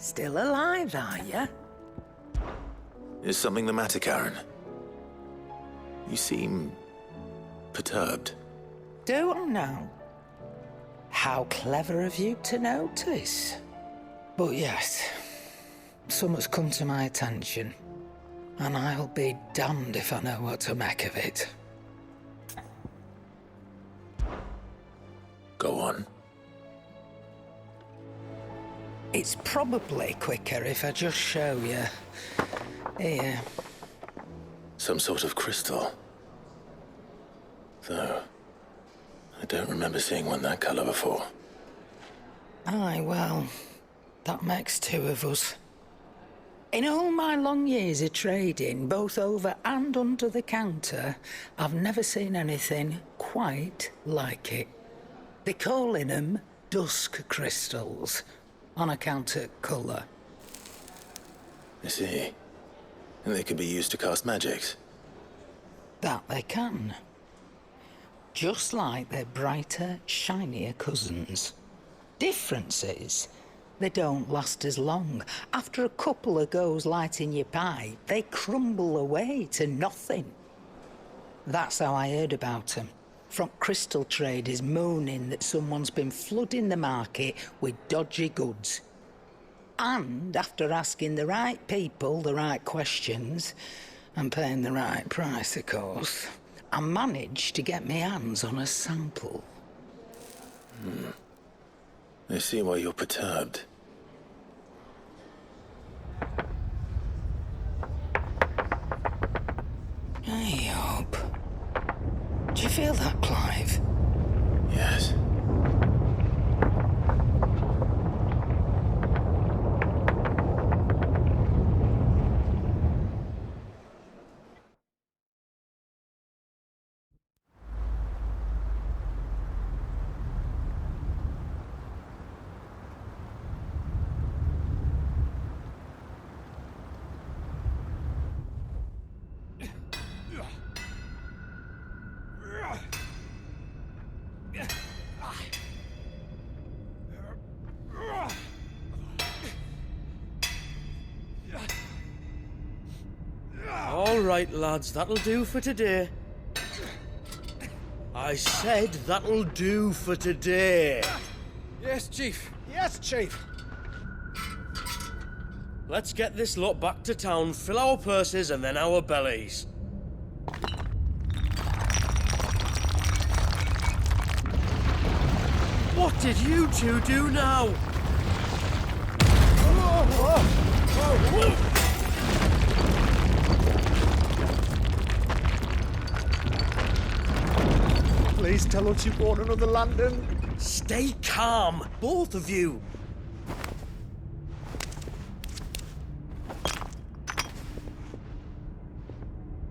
Still alive, are you? Is something the matter, Karen? You seem perturbed. Don't know. How clever of you to notice. But yes, something's come to my attention, and I'll be damned if I know what to make of it. Go on. It's probably quicker if I just show you. Here. Some sort of crystal. Though, I don't remember seeing one that colour before. Aye, well, that makes two of us. In all my long years of trading, both over and under the counter, I've never seen anything quite like it. They're calling them dusk crystals, on account of colour. I see. And they can be used to cast magics. That they can. Just like their brighter, shinier cousins. Difference is, they don't last as long. After a couple of goes lighting your pipe, they crumble away to nothing. That's how I heard about them. From crystal traders moaning that someone's been flooding the market with dodgy goods. And after asking the right people the right questions, and paying the right price, of course, I managed to get my hands on a sample. I see why you're perturbed. Hey, Hope. Do you feel that, Clive? Yes. All right, lads, that'll do for today. I said that'll do for today. Yes, Chief. Yes, Chief. Let's get this lot back to town, fill our purses and then our bellies. What did you two do now? Please tell us you bought another lantern. Stay calm, both of you.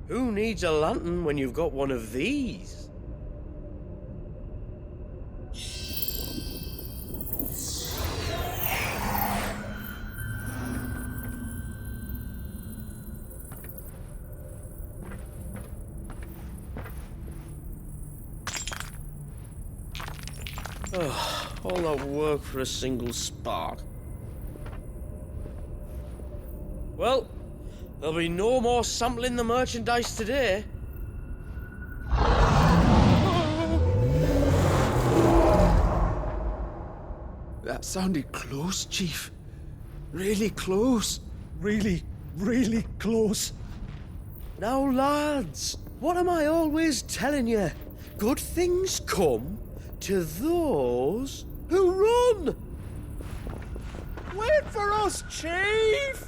Who needs a lantern when you've got one of these? All that work for a single spark. Well, there'll be no more sampling the merchandise today. That sounded close, Chief. Really close. Really, really close. Now, lads, what am I always telling you? Good things come to those who run! Wait for us, Chief!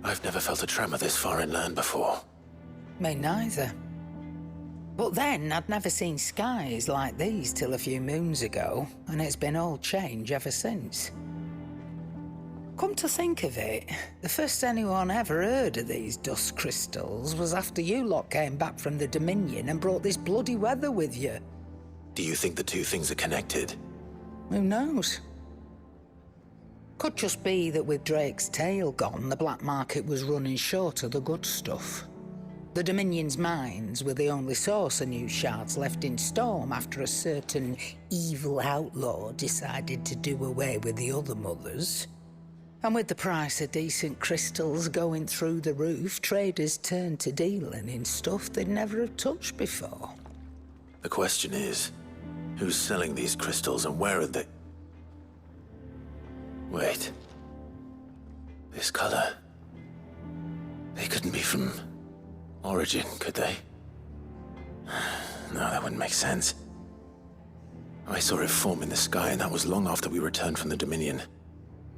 I've never felt a tremor this far inland before. Me neither. But then, I'd never seen skies like these till a few moons ago, and it's been all change ever since. Come to think of it, the first anyone ever heard of these dust crystals was after you lot came back from the Dominion and brought this bloody weather with you. Do you think the two things are connected? Who knows? Could just be that with Drake's tail gone, the black market was running short of the good stuff. The Dominion's mines were the only source of new shards left in Storm after a certain evil outlaw decided to do away with the other mothers. And with the price of decent crystals going through the roof, traders turned to dealing in stuff they'd never have touched before. The question is, who's selling these crystals and where are they? Wait. This color. They couldn't be from Origin, could they? No, that wouldn't make sense. I saw it form in the sky, and that was long after we returned from the Dominion.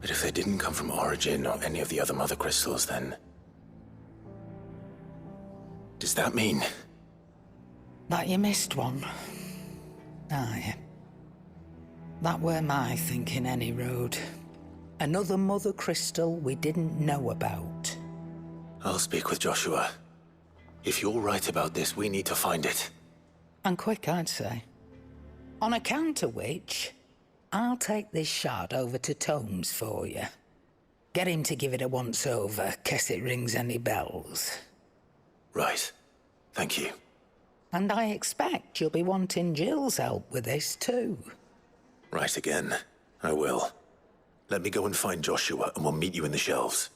But if they didn't come from Origin or any of the other mother crystals, then... does that mean... That you missed one? Aye. That were my thinking, any road. Another mother crystal we didn't know about. I'll speak with Joshua. If you're right about this, we need to find it. And quick, I'd say. On account of which, I'll take this shard over to Tomes for you. Get him to give it a once-over, case it rings any bells. Right. Thank you. And I expect you'll be wanting Jill's help with this, too. Right again. I will. Let me go and find Joshua, and we'll meet you in the shelves.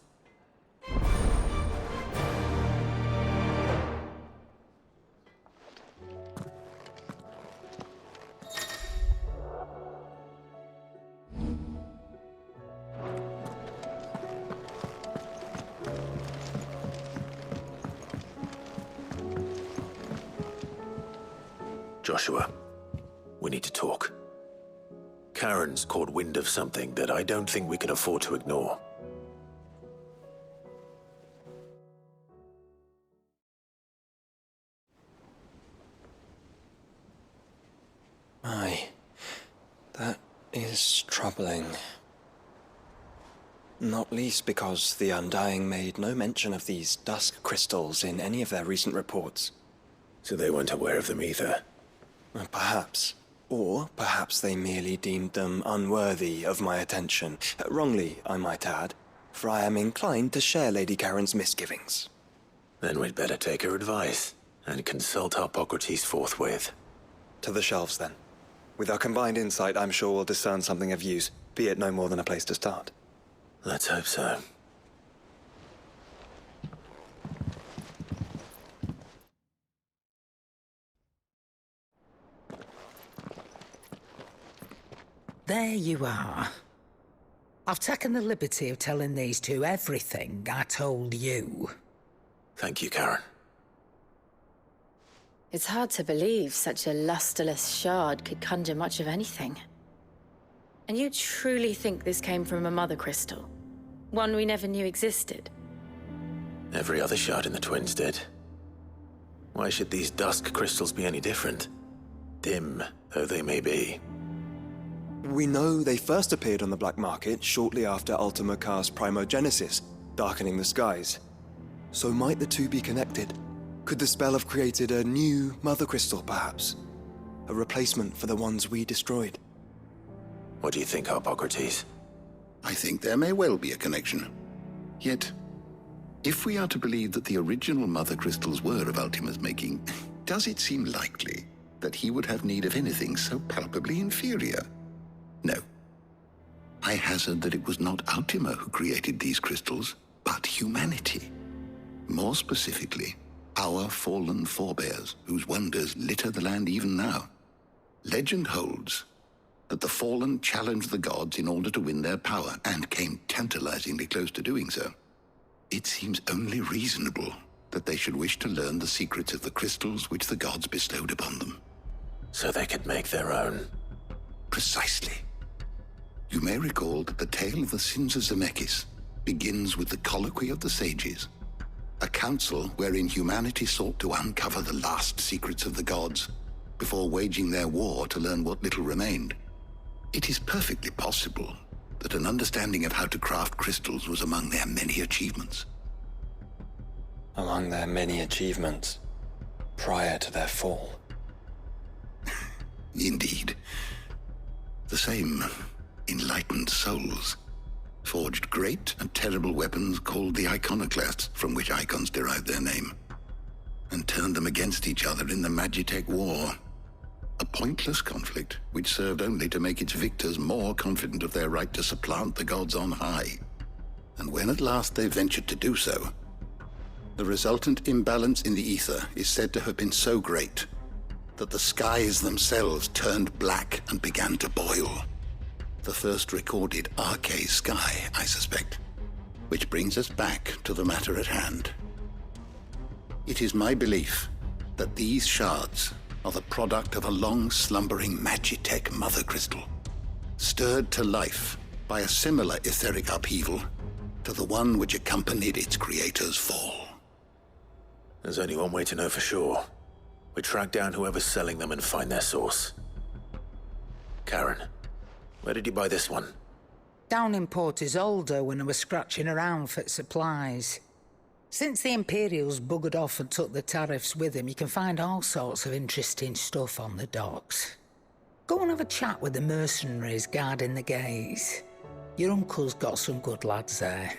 Joshua, we need to talk. Karen's caught wind of something that I don't think we can afford to ignore. Aye, that is troubling. Not least because the Undying made no mention of these dusk crystals in any of their recent reports. So they weren't aware of them either. Perhaps. Or perhaps they merely deemed them unworthy of my attention. Wrongly, I might add, for I am inclined to share Lady Karen's misgivings. Then we'd better take her advice and consult Hippocrates forthwith. To the shelves, then. With our combined insight, I'm sure we'll discern something of use, be it no more than a place to start. Let's hope so. There you are. I've taken the liberty of telling these two everything I told you. Thank you, Karen. It's hard to believe such a lusterless shard could conjure much of anything. And you truly think this came from a mother crystal? One we never knew existed? Every other shard in the Twins did. Why should these dusk crystals be any different? Dim though they may be. We know they first appeared on the black market shortly after Ultima cast Primogenesis, darkening the skies. So might the two be connected? Could the spell have created a new mother crystal, perhaps? A replacement for the ones we destroyed? What do you think, Hippocrates? I think there may well be a connection. Yet, if we are to believe that the original mother crystals were of Ultima's making, does it seem likely that he would have need of anything so palpably inferior? No. I hazard that it was not Ultima who created these crystals, but humanity. More specifically, our fallen forebears, whose wonders litter the land even now. Legend holds that the fallen challenged the gods in order to win their power, and came tantalizingly close to doing so. It seems only reasonable that they should wish to learn the secrets of the crystals which the gods bestowed upon them. So they could make their own. Precisely. You may recall that the tale of the sins of Zemeckis begins with the colloquy of the sages, a council wherein humanity sought to uncover the last secrets of the gods before waging their war to learn what little remained. It is perfectly possible that an understanding of how to craft crystals was among their many achievements. Among their many achievements, prior to their fall. Indeed. The same enlightened souls forged great and terrible weapons called the iconoclasts, from which icons derived their name, and turned them against each other in the Magitech War. A pointless conflict which served only to make its victors more confident of their right to supplant the gods on high. And when at last they ventured to do so, the resultant imbalance in the ether is said to have been so great that the skies themselves turned black and began to boil. The first recorded Arcane sky, I suspect. Which brings us back to the matter at hand. It is my belief that these shards are the product of a long-slumbering Magitech mother crystal, stirred to life by a similar etheric upheaval to the one which accompanied its creator's fall. There's only one way to know for sure. We track down whoever's selling them and find their source. Karen, where did you buy this one? Down in Port Isolde when I was scratching around for supplies. Since the Imperials buggered off and took the tariffs with them, you can find all sorts of interesting stuff on the docks. Go and have a chat with the mercenaries guarding the gates. Your uncle's got some good lads there.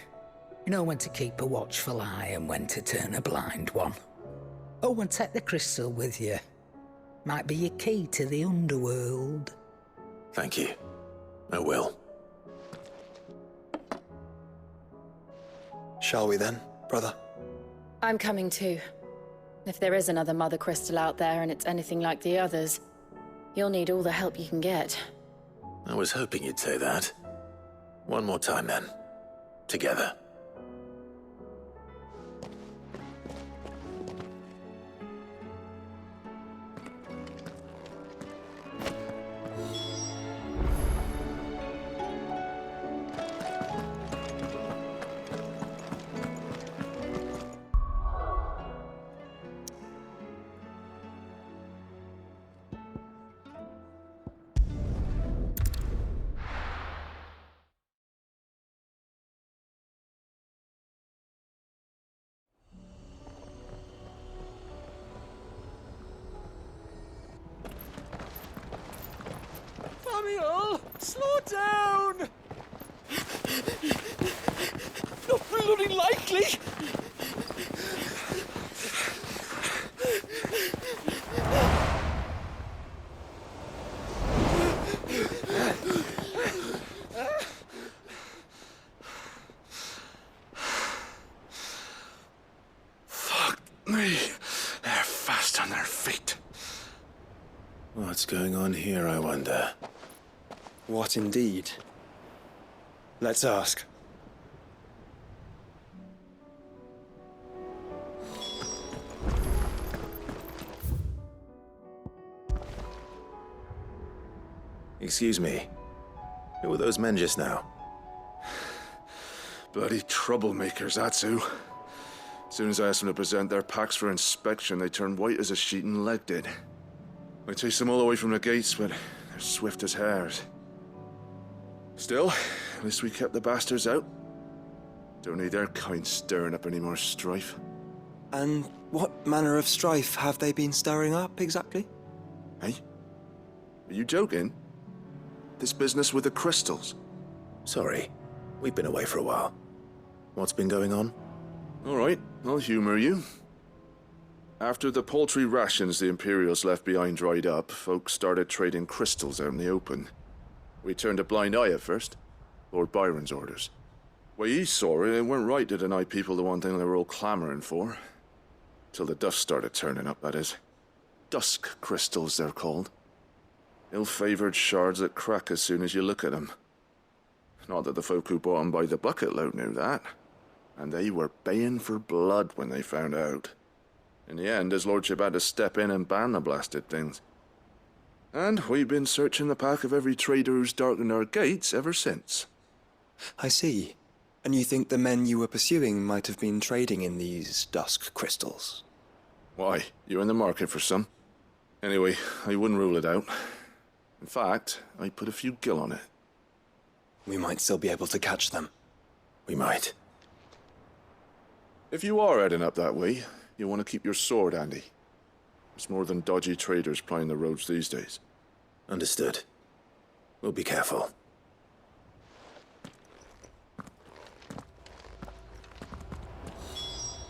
You know when to keep a watchful eye and when to turn a blind one. Oh, and take the crystal with you. Might be your key to the underworld. Thank you. I will. Shall we then, brother? I'm coming too. If there is another mother crystal out there and it's anything like the others, you'll need all the help you can get. I was hoping you'd say that. One more time then. Together. Samuel, slow down! Not bloody likely! Fuck me. They're fast on their feet. What's going on here, I wonder? What indeed? Let's ask. Excuse me. Who were those men just now? Bloody troublemakers, that's who. As soon as I asked them to present their packs for inspection, they turned white as a sheet and legged it. I chased them all the way from the gates, but they're swift as hares. Still, at least we kept the bastards out. Don't need their kind stirring up any more strife. And what manner of strife have they been stirring up, exactly? Hey? Are you joking? This business with the crystals? Sorry. We've been away for a while. What's been going on? All right, I'll humor you. After the paltry rations the Imperials left behind dried up, folks started trading crystals out in the open. We turned a blind eye at first. Lord Byron's orders. Way he saw it, it weren't right to deny people the one thing they were all clamoring for. Till the dust started turning up, that is. Dusk crystals, they're called. Ill-favored shards that crack as soon as you look at them. Not that the folk who bought them by the bucket load knew that. And they were baying for blood when they found out. In the end, his lordship had to step in and ban the blasted things. And we've been searching the pack of every trader who's darkened our gates ever since. I see. And you think the men you were pursuing might have been trading in these dusk crystals? Why, you're in the market for some. Anyway, I wouldn't rule it out. In fact, I put a few gil on it. We might still be able to catch them. We might. If you are heading up that way, you want to keep your sword handy. There's more than dodgy traders plying the roads these days. Understood. We'll be careful.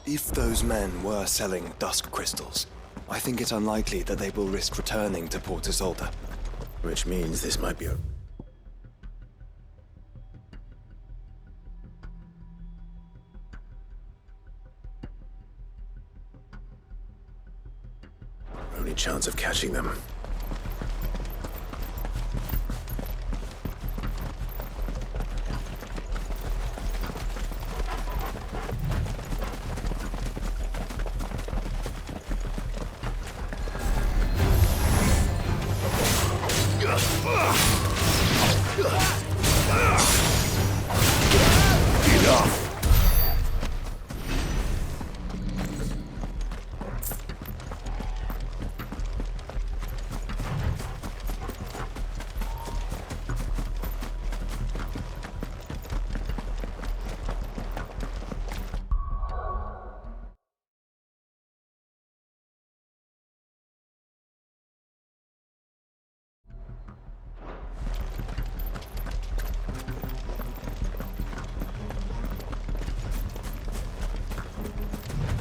If those men were selling dusk crystals, I think it's unlikely that they will risk returning to Port Isolde. Which means this might be a... only chance of catching them.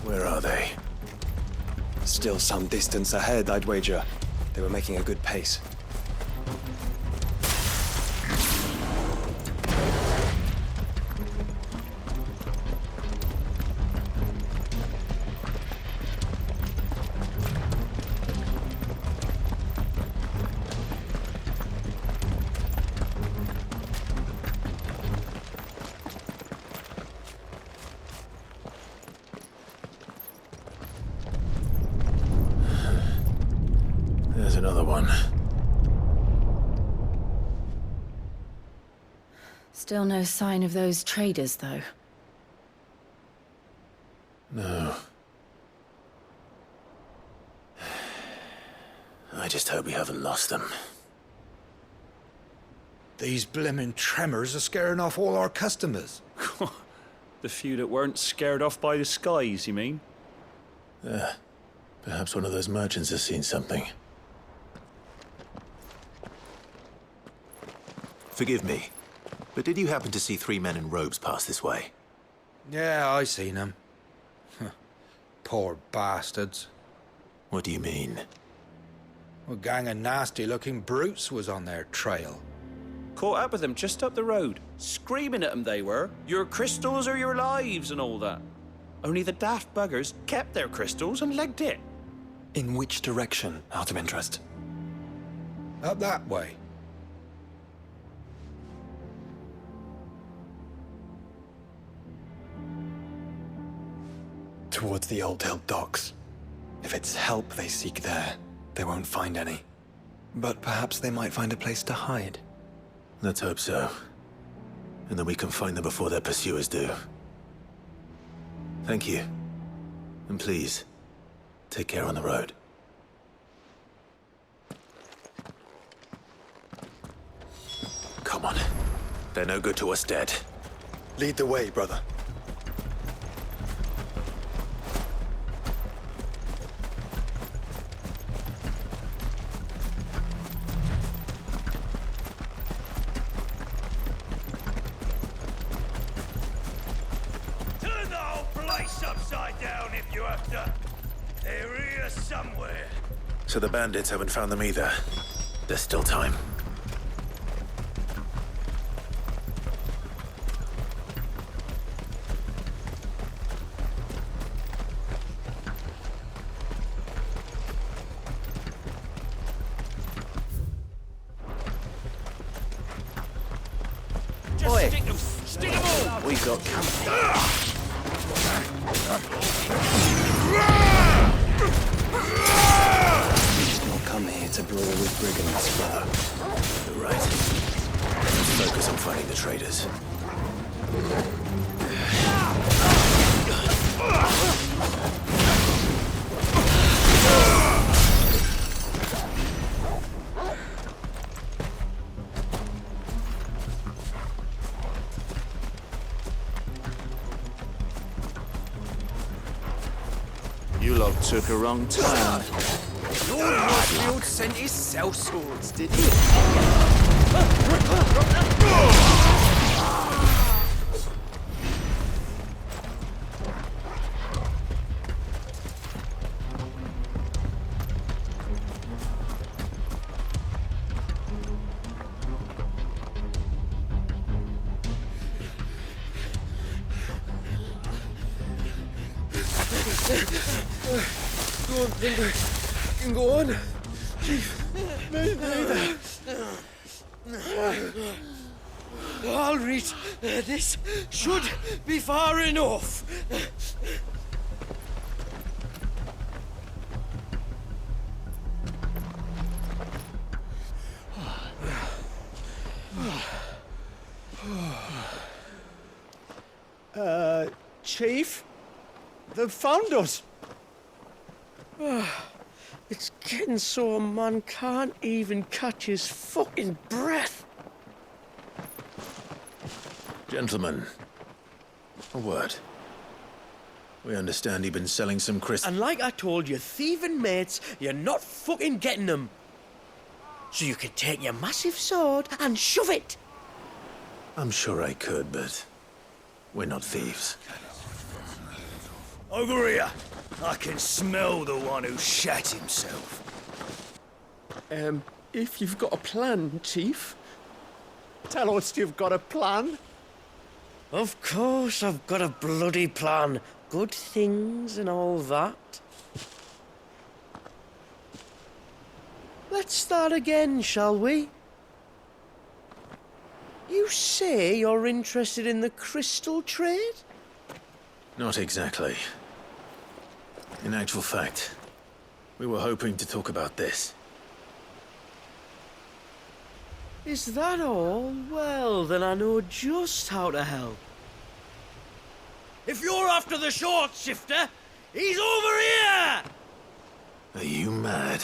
Where are they? Still some distance ahead, I'd wager. They were making a good pace. There's another one. Still no sign of those traders, though. No. I just hope we haven't lost them. These blimmin' tremors are scaring off all our customers. The few that weren't scared off by the skies, you mean? Perhaps one of those merchants has seen something. Forgive me, but did you happen to see 3 men in robes pass this way? Yeah, I seen them. Poor bastards. What do you mean? A gang of nasty-looking brutes was on their trail. Caught up with them just up the road. Screaming at them they were. Your crystals or your lives and all that. Only the daft buggers kept their crystals and legged it. In which direction, out of interest? Up that way. Towards the Old Hill docks. If it's help they seek there, they won't find any. But perhaps they might find a place to hide. Let's hope so. And then we can find them before their pursuers do. Thank you. And please, take care on the road. Come on. They're no good to us dead. Lead the way, brother. Turn the whole place upside down if you have to. They're here somewhere. So the bandits haven't found them either. There's still time. Just stick them. Stick them all. We got company. Don't come here to brawl with brigands, brother. You're right. Let's focus on finding the traders. You lot took a wrong turn. Lord Whitefield sent his cell swords, did he? Go on, Finger. You can go on. Chief, me neither. I'll reach. This should be far enough. Chief? They've found us. It's getting so a man can't even catch his fucking breath. Gentlemen, a word. We understand you've been selling some crystals. And like I told your thieving mates, you're not fucking getting them. So you can take your massive sword and shove it. I'm sure I could, but we're not thieves. Over here. I can smell the one who shat himself. If you've got a plan, Chief. Tell us you've got a plan. Of course I've got a bloody plan. Good things and all that. Let's start again, shall we? You say you're interested in the crystal trade? Not exactly. In actual fact, we were hoping to talk about this. Is that all? Well, then I know just how to help. If you're after the short shifter, he's over here! Are you mad?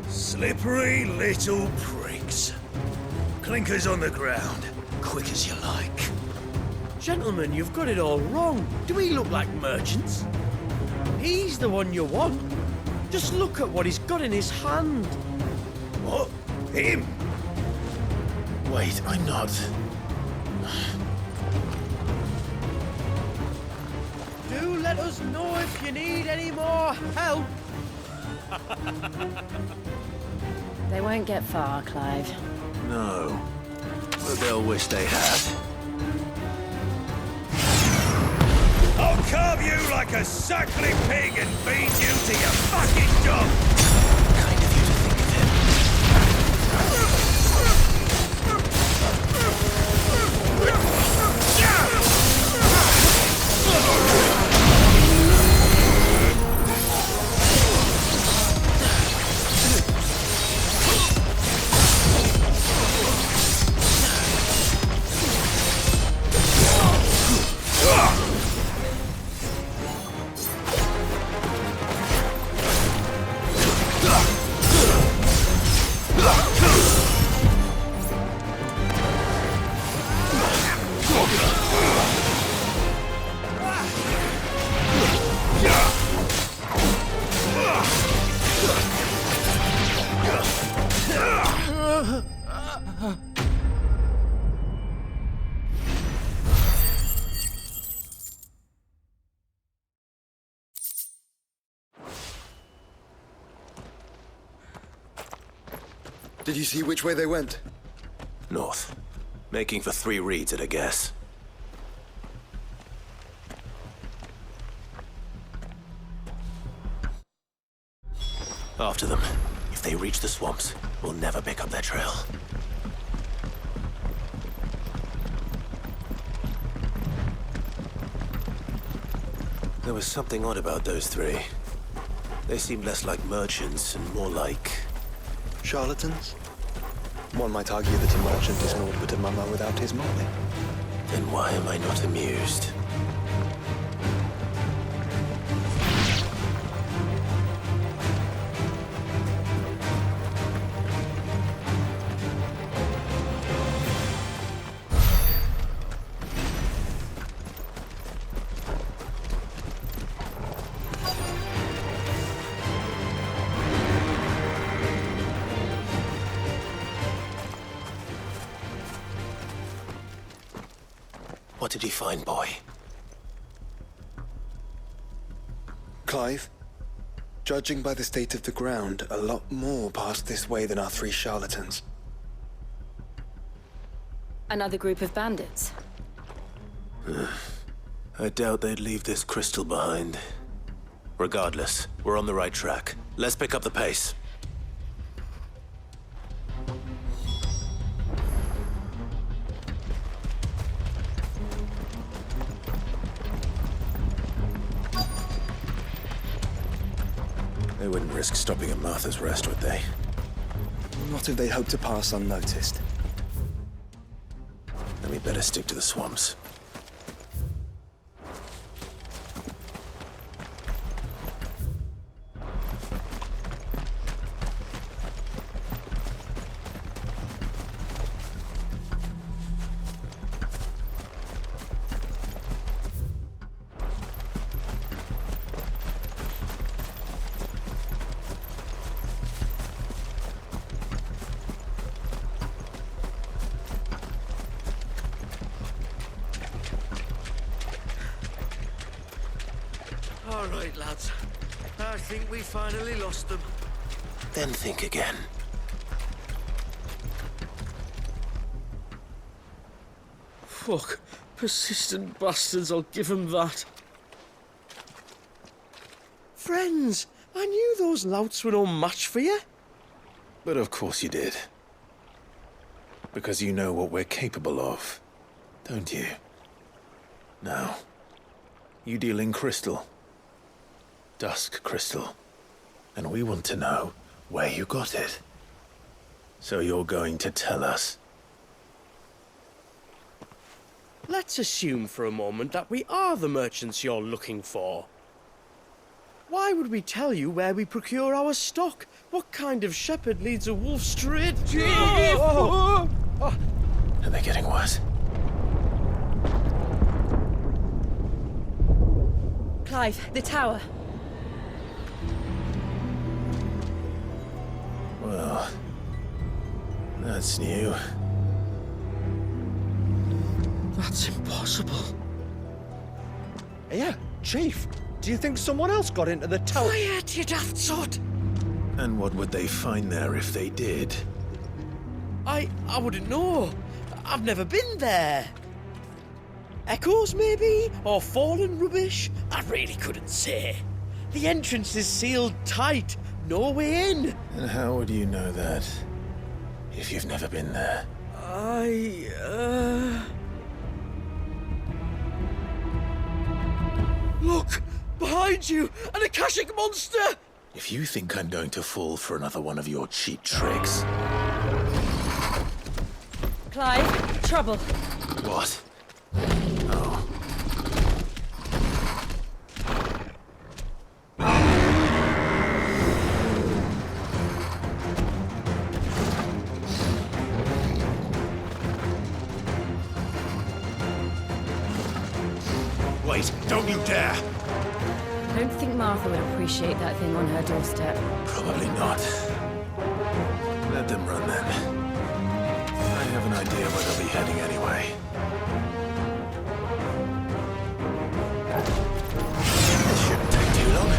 Slippery little pricks. Clinkers on the ground, quick as you like. Gentlemen, you've got it all wrong. Do we look like merchants? He's the one you want. Just look at what he's got in his hand. What? Him? Wait, I'm not. Do let us know if you need any more help. They won't get far, Clive. No. But they'll wish they had. I'll carve you like a suckling pig and feed you to your fucking dog! Kind of you to think of him. Did you see which way they went? North. Making for 3 reeds at a guess. After them. If they reach the swamps, we'll never pick up their trail. There was something odd about those 3. They seemed less like merchants and more like... Charlatans? One might argue that a merchant is naught but a mummer without his money. Then why am I not amused? did you find, boy? Clive, judging by the state of the ground, a lot more passed this way than our 3 charlatans. Another group of bandits. I doubt they'd leave this crystal behind. Regardless, we're on the right track. Let's pick up the pace. They wouldn't risk stopping at Martha's Rest, would they? Not if they hope to pass unnoticed. Then we better stick to the swamps. All right, lads. I think we finally lost them. Then think again. Fuck. Persistent bastards, I'll give them that. Friends, I knew those louts were no match for you. But of course you did. Because you know what we're capable of, don't you? Now, you deal in crystal. Dusk crystal. And we want to know where you got it. So you're going to tell us. Let's assume for a moment that we are the merchants you're looking for. Why would we tell you where we procure our stock? What kind of shepherd leads a wolf straight? Are they getting worse? Clive, the tower. Well, that's new. That's impossible. Yeah, Chief. Do you think someone else got into the tower? Quiet, you daft sod! And what would they find there if they did? I wouldn't know. I've never been there. Echoes, maybe? Or fallen rubbish? I really couldn't say. The entrance is sealed tight. No way in. And how would you know that if you've never been there? Look! Behind you! An Akashic monster! If you think I'm going to fall for another one of your cheap tricks... Clive, trouble. What? Oh. Wait, don't you dare! I don't think Martha would appreciate that thing on her doorstep. Probably not. Let them run then. I have an idea where they'll be heading anyway. It shouldn't take too long.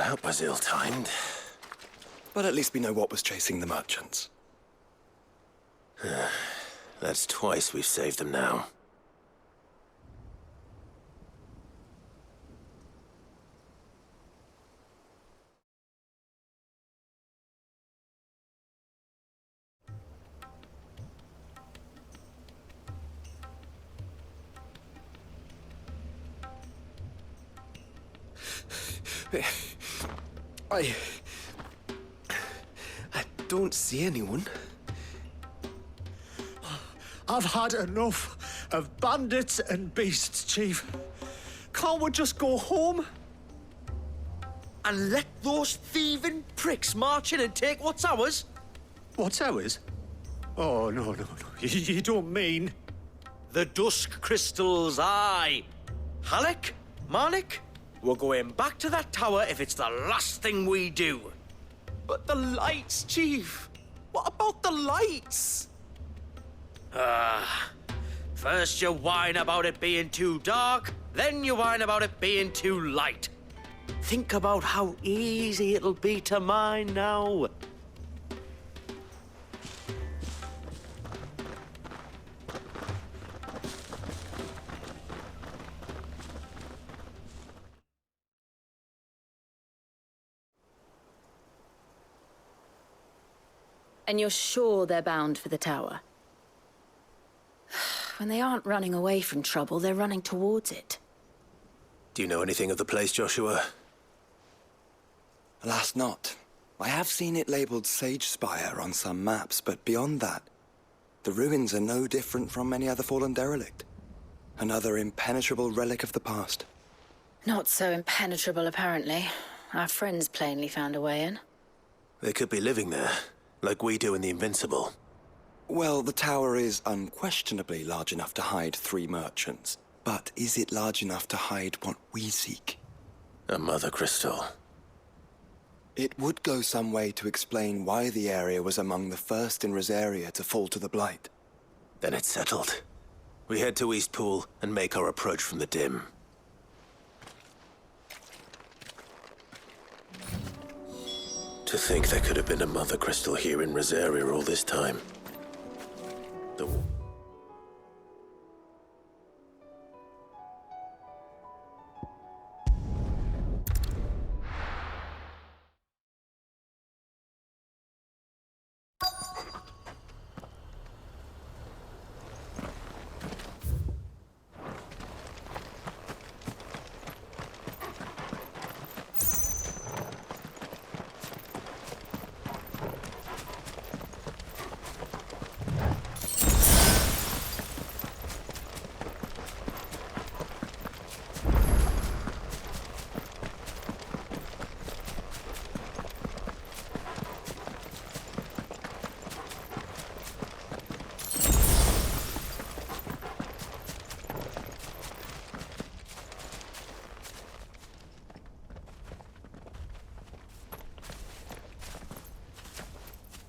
That was ill-timed. But at least we know what was chasing the merchants. That's twice we've saved them now. I don't see anyone. I've had enough of bandits and beasts, Chief. Can't we just go home? And let those thieving pricks march in and take what's ours? What's ours? Oh, no. You don't mean... The dusk crystals, aye. Halleck, Marnik, we're going back to that tower if it's the last thing we do. But the lights, Chief. What about the lights? First you whine about it being too dark, then you whine about it being too light. Think about how easy it'll be to mine now. And you're sure they're bound for the tower? When they aren't running away from trouble, they're running towards it. Do you know anything of the place, Joshua? Alas, not. I have seen it labeled Sage Spire on some maps, but beyond that, the ruins are no different from any other fallen derelict. Another impenetrable relic of the past. Not so impenetrable, apparently. Our friends plainly found a way in. They could be living there, like we do in the Invincible. Well, the tower is unquestionably large enough to hide 3 merchants. But is it large enough to hide what we seek? A mother crystal. It would go some way to explain why the area was among the first in Rosaria to fall to the Blight. Then it's settled. We head to Eastpool and make our approach from the dim. To think there could have been a mother crystal here in Rosaria all this time. The...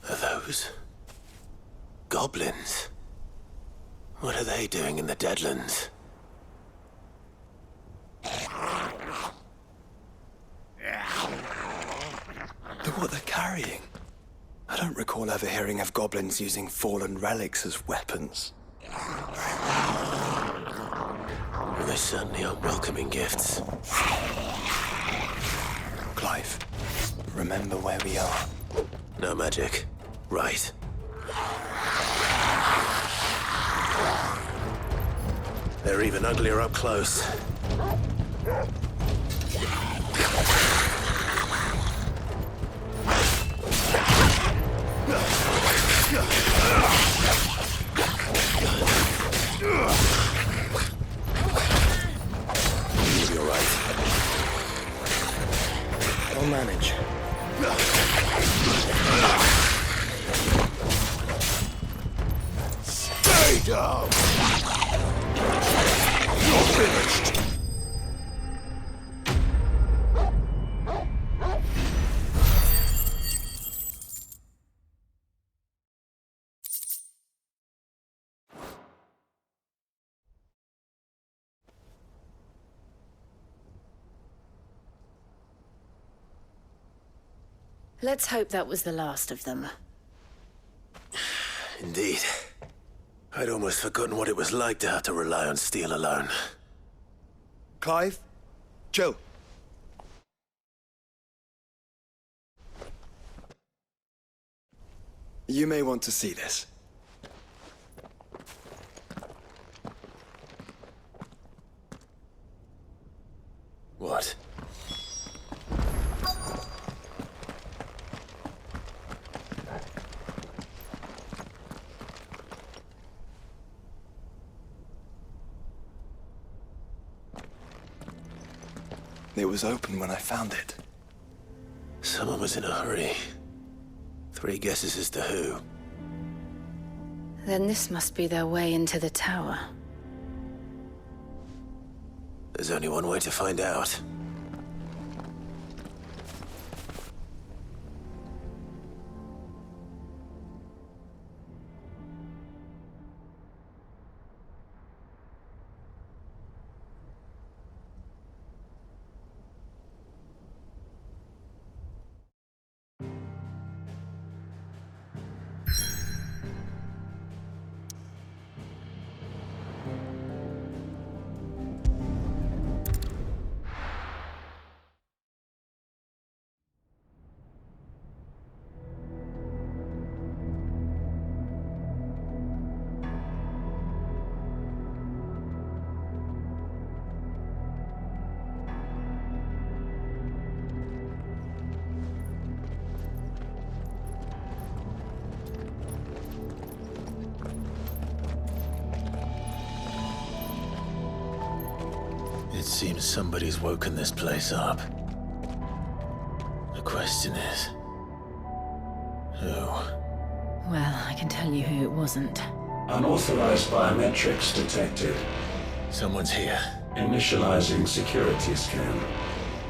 Those... goblins? What are they doing in the Deadlands? Look what they're carrying. I don't recall ever hearing of goblins using fallen relics as weapons. Well, they certainly aren't welcoming gifts. Clive, remember where we are. No magic. Right. They're even uglier up close. You'll be all right. I'll manage. Stay down! You're finished! Let's hope that was the last of them. Indeed. I'd almost forgotten what it was like to have to rely on steel alone. Clive? Jill? You may want to see this. What? It was open when I found it. Someone was in a hurry. 3 guesses as to who. Then this must be their way into the tower. There's only one way to find out. It seems somebody's woken this place up. The question is... who? Well, I can tell you who it wasn't. Unauthorized biometrics detected. Someone's here. Initializing security scan.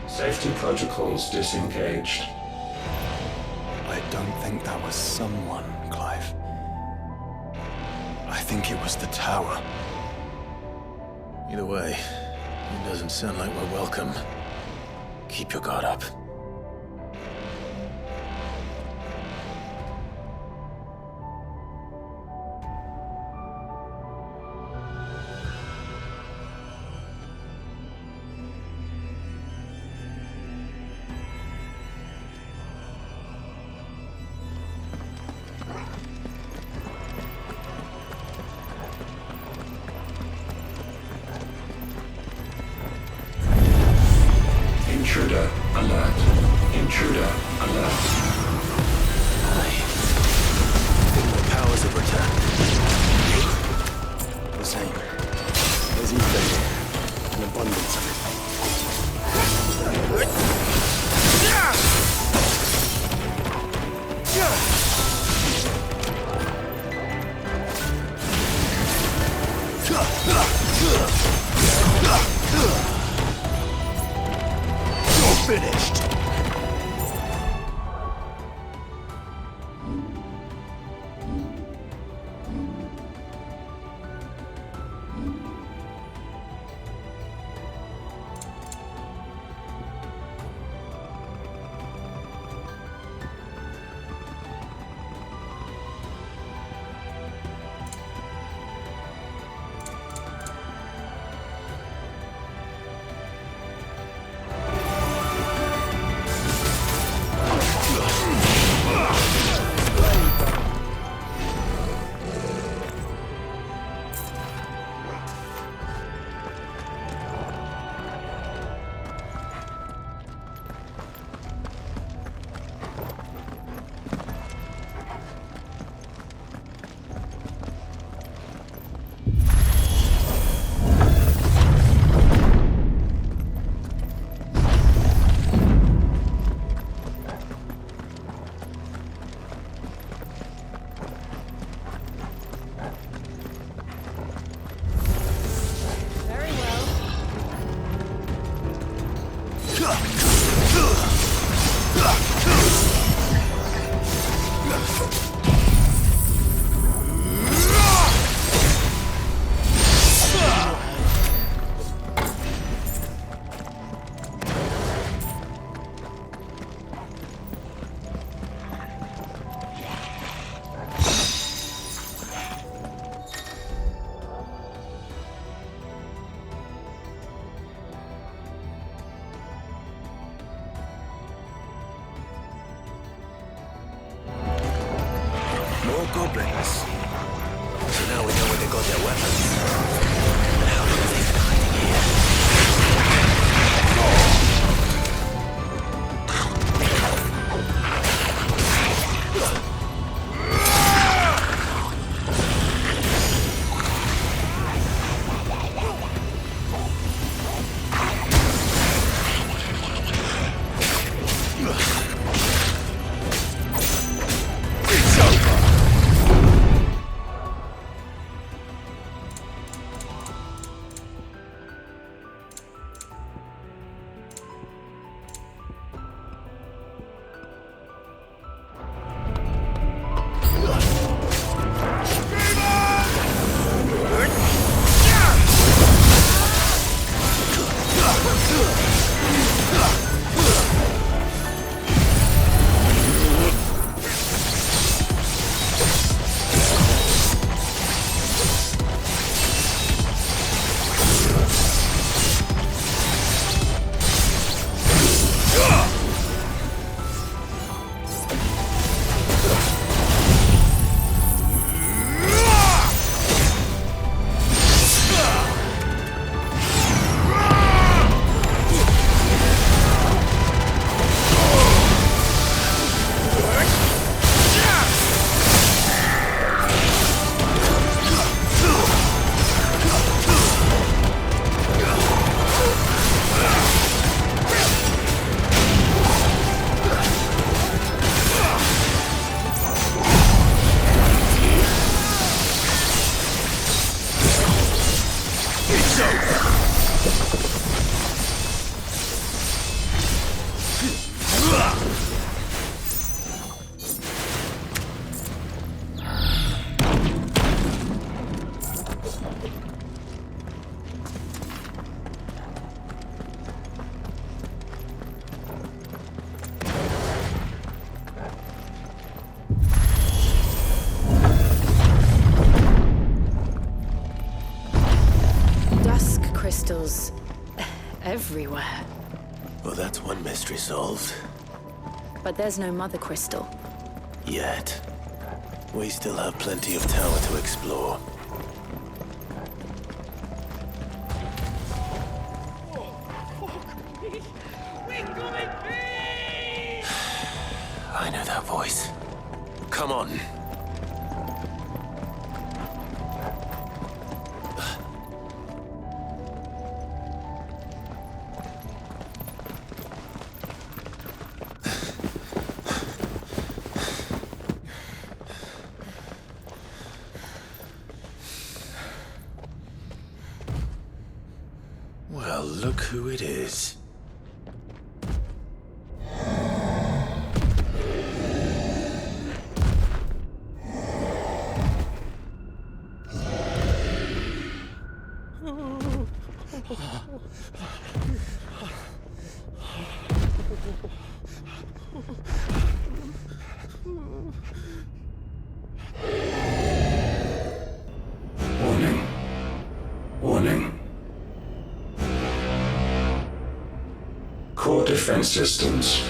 Safety protocols disengaged. I don't think that was someone, Clive. I think it was the tower. Either way, it doesn't sound like we're welcome. Keep your guard up. Intruder alert. More goblins. So now we know where they got their weapons. But how long have they been hiding here? Crystals everywhere. Well, that's one mystery solved. But there's no mother crystal. Yet. We still have plenty of tower to explore. I know that voice. Come on. Well, look who it is. Warning. Warning. Core defense systems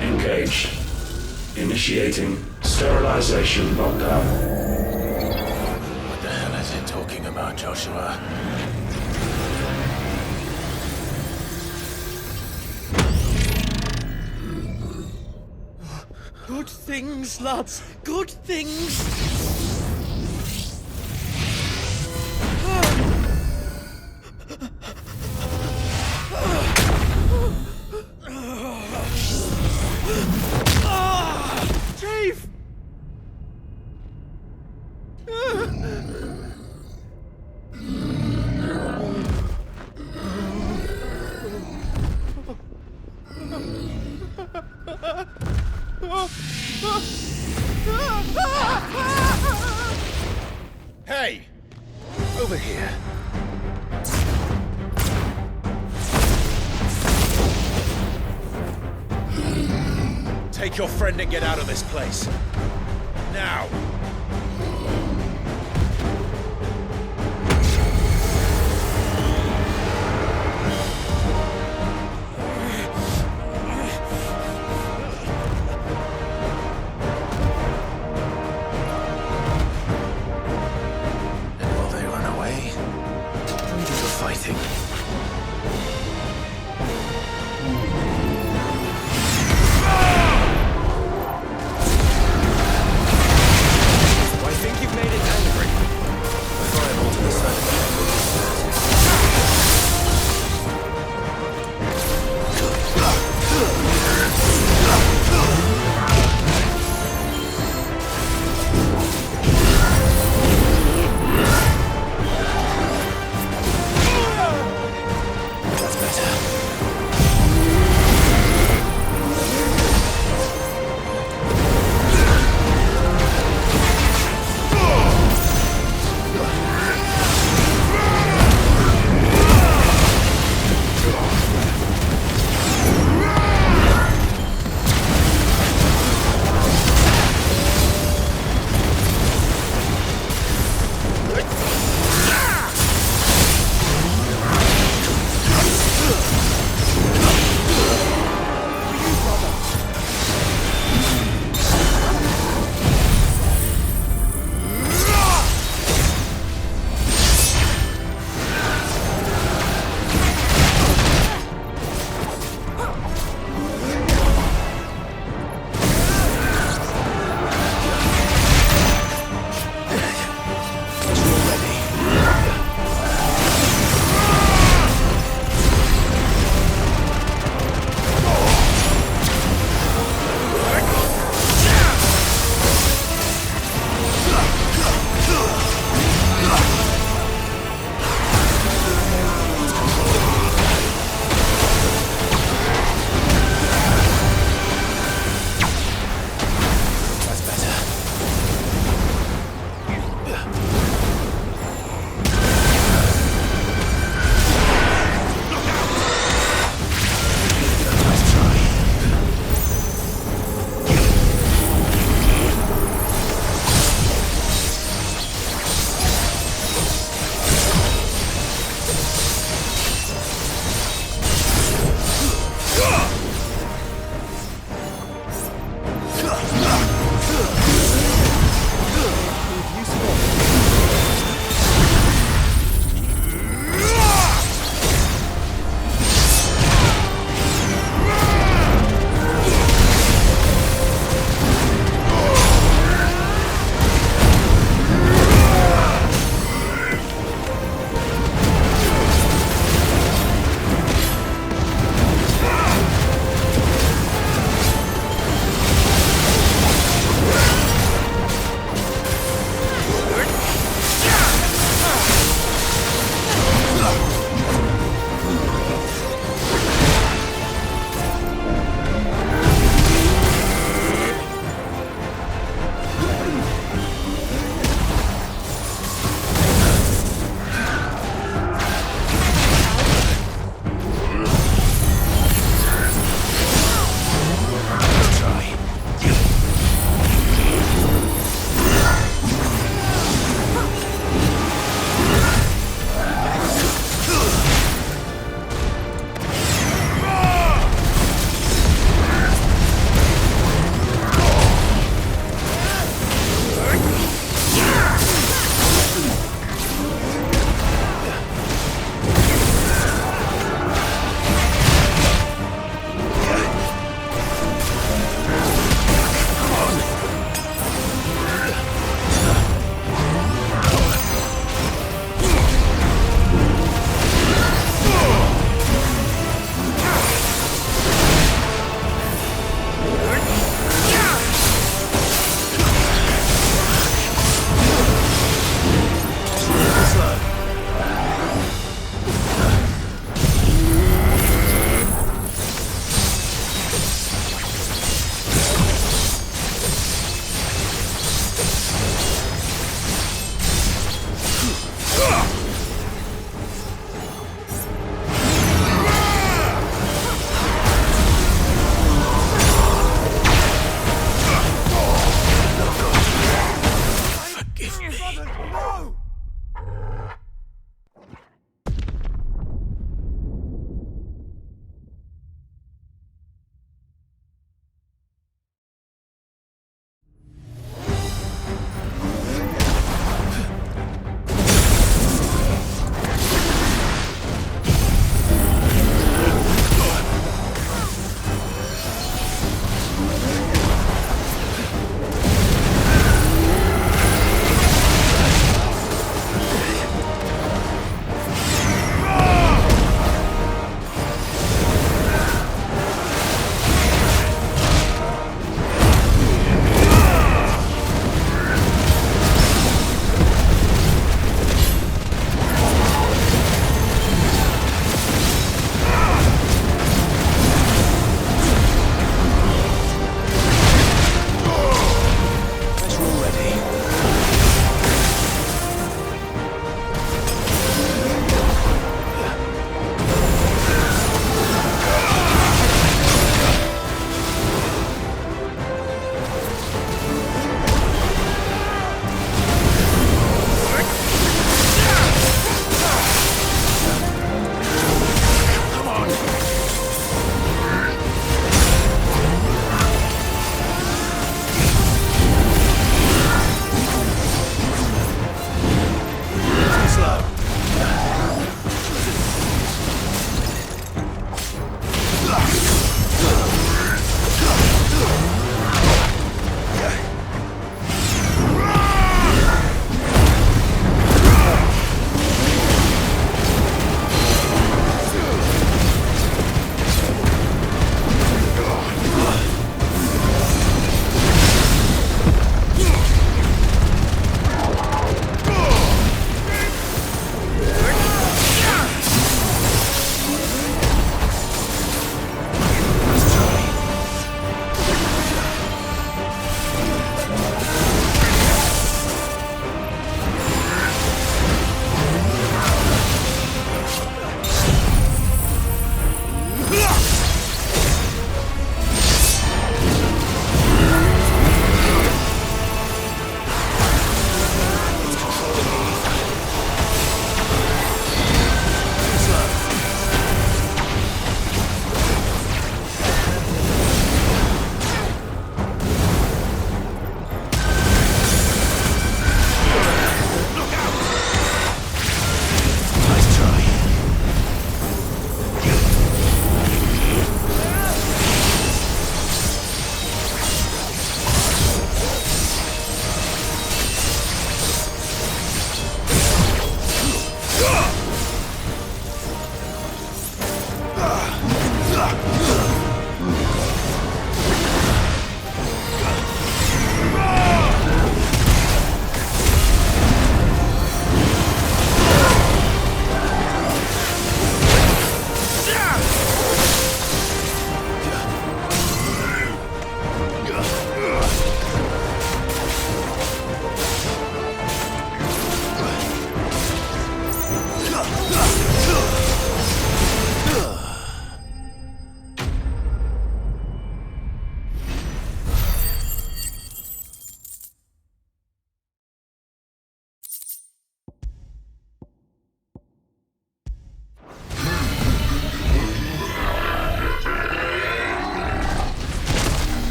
engaged. Initiating sterilization lockdown. What the hell is it talking about, Joshua? Good things, lads. Good things. Chief! Hey! Over here. Take your friend and get out of this place. Now!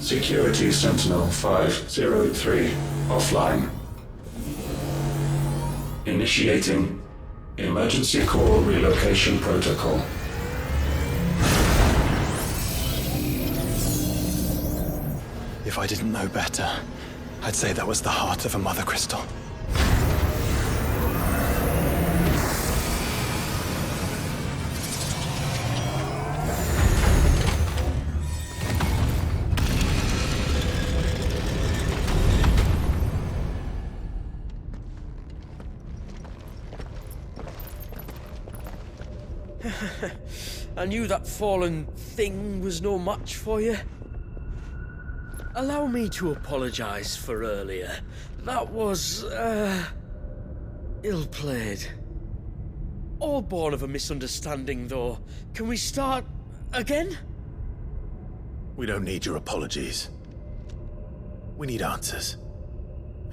Security Sentinel 503 offline. Initiating Emergency Core Relocation Protocol. If I didn't know better, I'd say that was the heart of a mother crystal. I knew that fallen thing was no match for you. Allow me to apologize for earlier. That was, ill-played. All born of a misunderstanding, though. Can we start again? We don't need your apologies. We need answers.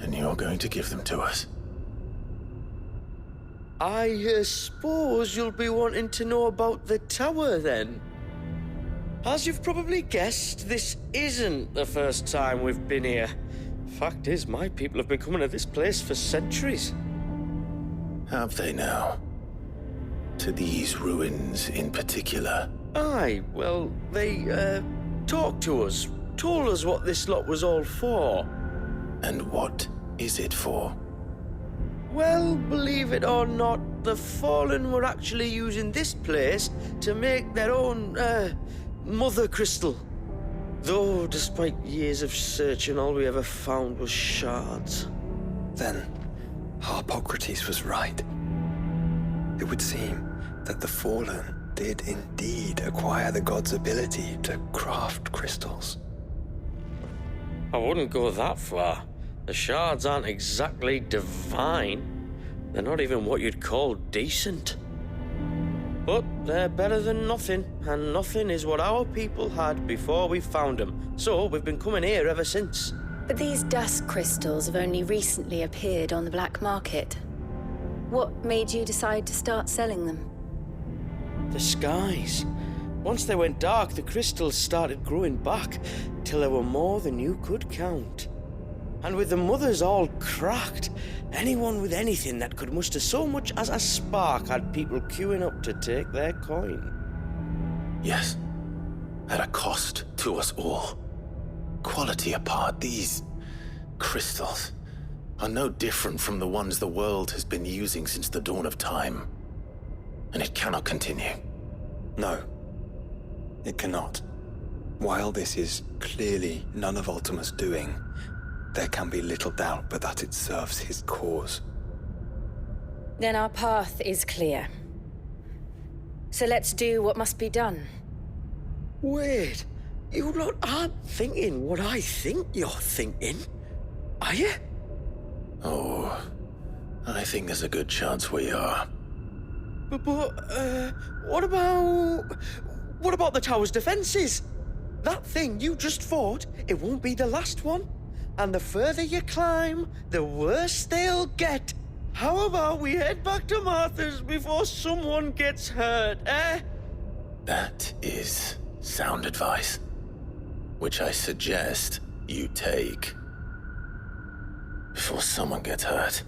And you're going to give them to us. I suppose you'll be wanting to know about the tower, then. As you've probably guessed, this isn't the first time we've been here. Fact is, my people have been coming to this place for centuries. Have they now? To these ruins in particular? Aye, well, they, talked to us, told us what this lot was all for. And what is it for? Well, believe it or not, the Fallen were actually using this place to make their own, mother crystal. Though, despite years of searching, all we ever found was shards. Then, Harpocrates was right. It would seem that the Fallen did indeed acquire the god's ability to craft crystals. I wouldn't go that far. The shards aren't exactly divine. They're not even what you'd call decent. But they're better than nothing, and nothing is what our people had before we found them. So we've been coming here ever since. But these dust crystals have only recently appeared on the black market. What made you decide to start selling them? The skies. Once they went dark, the crystals started growing back, till there were more than you could count. And with the mothers all cracked, anyone with anything that could muster so much as a spark had people queuing up to take their coin. Yes. At a cost to us all. Quality apart, these crystals are no different from the ones the world has been using since the dawn of time. And it cannot continue. No, it cannot. While this is clearly none of Ultima's doing, there can be little doubt but that it serves his cause. Then our path is clear. So let's do what must be done. Wait, you lot aren't thinking what I think you're thinking, are you? Oh, I think there's a good chance we are. But what about the tower's defenses? That thing you just fought, it won't be the last one. And the further you climb, the worse they'll get. How about we head back to Martha's before someone gets hurt, eh? That is sound advice, which I suggest you take before someone gets hurt.